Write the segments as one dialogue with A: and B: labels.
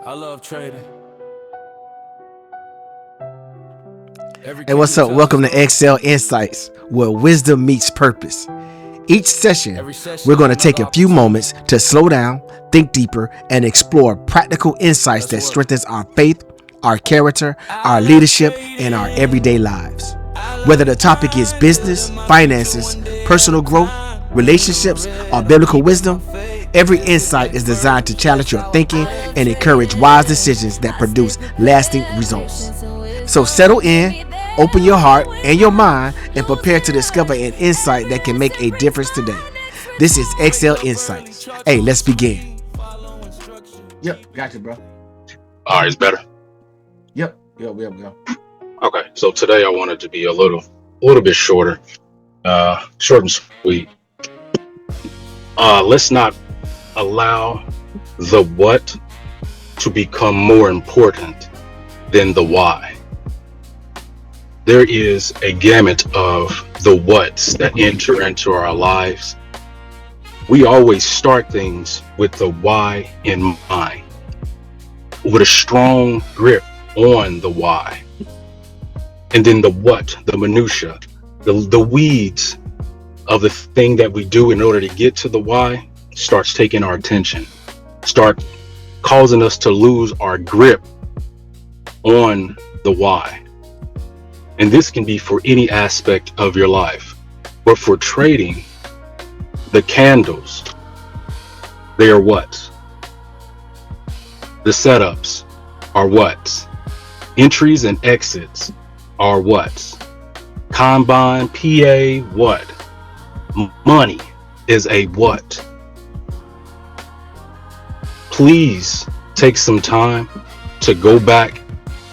A: I love trading.
B: Hey, what's up? Welcome to Excel Insights, where wisdom meets purpose. Each session, we're going to take a few moments to slow down, think deeper, and explore practical insights that strengthens our faith, our character, our leadership, and our everyday lives. Whether the topic is business, finances, personal growth, relationships, or biblical wisdom, every insight is designed to challenge your thinking and encourage wise decisions that produce lasting results. So settle in, open your heart and your mind, and prepare to discover an insight that can make a difference today. This is Excel Insights. Hey, let's begin. Yep, gotcha, bro.
C: All right, it's better.
B: Yep.
C: Okay, so today I wanted to be a little bit shorter, short and sweet. Let's not allow the what to become more important than the why. There is a gamut of the whats that enter into our lives. We always start things with the why in mind, with a strong grip on the why. And then the what, the minutia, the weeds of the thing that we do in order to get to the why starts taking our attention, start causing us to lose our grip on the why. And this can be for any aspect of your life. But for trading, the candles, they are what? The setups are what? Entries and exits are what? Combine, PA, what? Money is a what? Please take some time to go back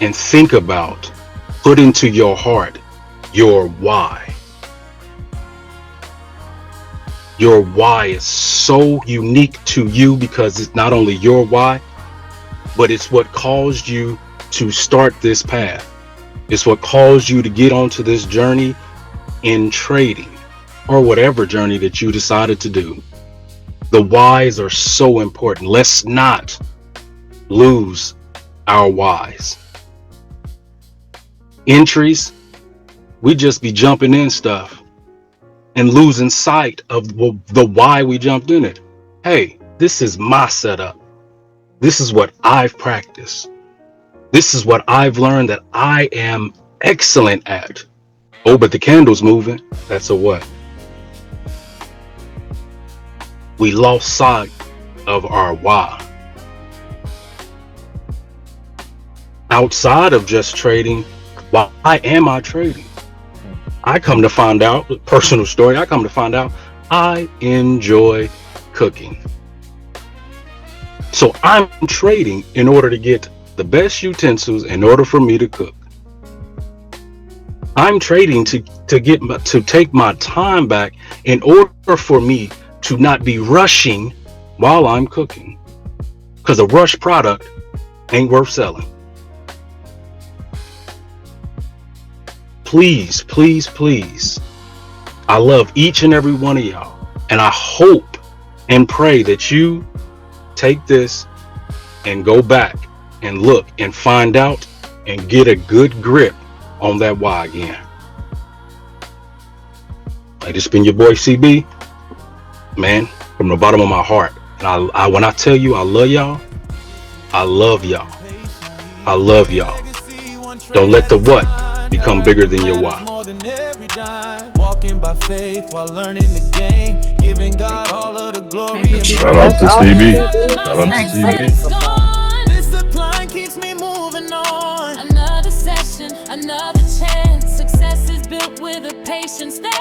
C: and think about, put into your heart your why. Your why is so unique to you because it's not only your why, but it's what caused you to start this path. It's what caused you to get onto this journey in trading or whatever journey that you decided to do. The whys are so important. Let's not lose our whys. Entries, we just be jumping in stuff and losing sight of the why we jumped in it. Hey, this is my setup. This is what I've practiced. This is what I've learned that I am excellent at. Oh, but the candle's moving. That's a what? We lost sight of our why. Outside of just trading, why am I trading? I come to find out, personal story, I enjoy cooking. So I'm trading in order to get the best utensils in order for me to cook. I'm trading to take my time back in order for me to not be rushing while I'm cooking. Because a rushed product ain't worth selling. Please, please, please. I love each and every one of y'all. And I hope and pray that you take this and go back and look and find out and get a good grip on that why again. Hey, this been your boy CB, man, from the bottom of my heart. And I when I tell you I love y'all, I love y'all. I love y'all. Don't let the what become bigger than your why.
A: Walking by faith while learning the game, giving God all of the glory.
D: Shout out to CB. Shout out to CB.
A: Discipline keeps me moving on. Another session, another chance. Success is built with a patience stand.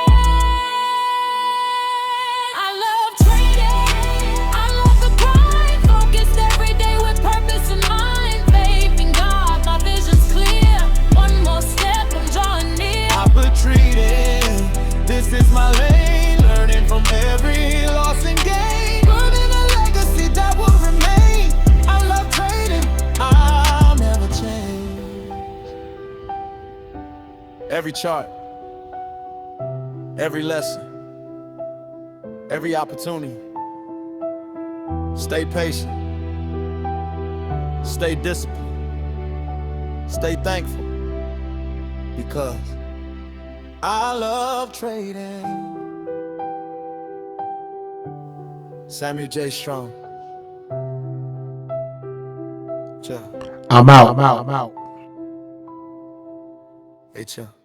A: I love trading. I love the grind. Focused every day with purpose in mind. Faith in God, my vision's clear. One more step, I'm drawing near. I retreated. This is my lane. Learning from every loss and gain. Building a legacy that will remain. I love trading. I'll never change. Every chart, every lesson, every opportunity. Stay patient.
E: Stay disciplined. Stay thankful. Because I love trading. Samuel J. Strong.
B: I'm out.
E: Hey, chill.